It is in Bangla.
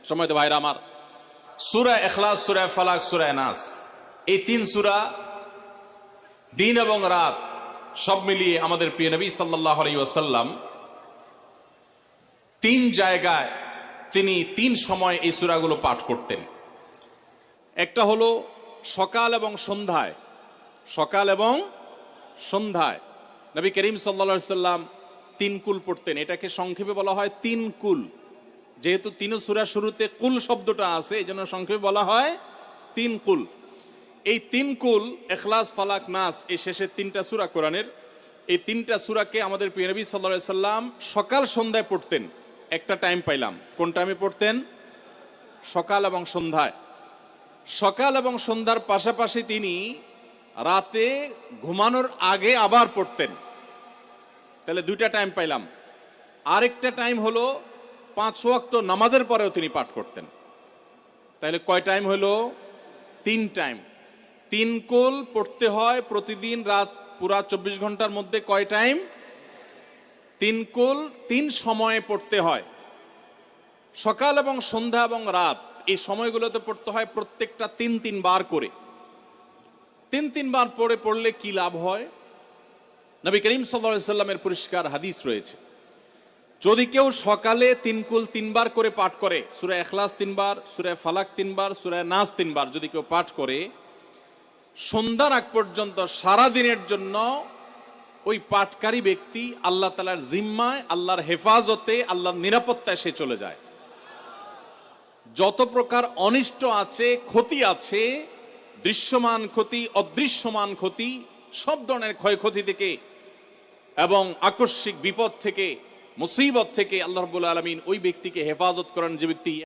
সম্মানিত ভাইরা আমার, সূরা ইখলাস, সূরা ফালাক, সূরা নাস, এই তিন সূরা দিন এবং রাত সব মিলিয়ে আমাদের প্রিয় নবী সাল্লাল্লাহু আলাইহি ওয়াসাল্লাম তিন জায়গায় তিনি তিন সময় এই সূরাগুলো পাঠ করতেন। একটা হলো সকাল এবং সন্ধ্যায়। সকাল এবং সন্ধ্যায় নবী করিম সাল্লাল্লাহু আলাইহি ওয়াসাল্লাম তিন কুল পড়তেন। এটাকে সংক্ষেপে বলা হয় তিন কুল। যেহেতু তিন সূরা শুরুতে কুল শব্দটা আছে, এই জন্য সংক্ষেপে বলা হয় তিন কুল। এই তিন কুল ইখলাস, ফালাক, নাস, এই শেষের তিনটা সূরা কোরআনের, এই তিনটা সূরাকে আমাদের প্রিয় নবী সাল্লাল্লাহু আলাইহি ওয়াসাল্লাম সকাল সন্ধ্যায় পড়তেন। একটা টাইম পাইলাম, কোন টাইমে পড়তেন? সকাল এবং সন্ধ্যায়। সকাল এবং সন্ধ্যার পাশাপাশি তিনি রাতে ঘুমানোর আগে আবার পড়তেন। তাহলে দুইটা টাইম পাইলাম। আরেকটা টাইম হলো 5 ওয়াক্ত নামাজের পরেও তিনি পাঠ করতেন। তাহলে কয় টাইম হলো? 3 টাইম। 3 কুল পড়তে হয় প্রতিদিন রাত পুরা 24 ঘন্টার মধ্যে। কয় টাইম? 3 কুল 3 সময়ে পড়তে হয়। সকাল এবং সন্ধ্যা এবং রাত এই সময়গুলোতে পড়তে হয় প্রত্যেকটা 3 বার করে। 3 বার পড়লে কি লাভ হয়? নবী করিম সাল্লাল্লাহু আলাইহি ওয়াসাল্লামের পরিষ্কার হাদিস রয়েছে, যদি কেউ সকালে 3 কুল 3 বার করে পাঠ করে, সূরা ইখলাস 3 বার, সূরা ফালাক 3 বার, সূরা নাস 3 বার যদি কেউ পাঠ করে, সন্ধ্যার আগ পর্যন্ত সারা দিনের জন্য ওই পাঠকারী ব্যক্তি আল্লাহ তাআলার জিম্মায়, আল্লাহর হেফাজতে, আল্লাহর নিরাপত্তায় সে চলে যায়। যত প্রকার অনিষ্ট আছে, ক্ষতি আছে, দৃশ্যমান ক্ষতি, অদৃশ্যমান ক্ষতি, সব ধরনের ক্ষয়ক্ষতি থেকে এবং আকস্মিক বিপদ থেকে, মুসিবত থেকে আল্লাহ রাব্বুল আলামিন ওই ব্যক্তিকে হেফাজত করেন, যে ব্যক্তি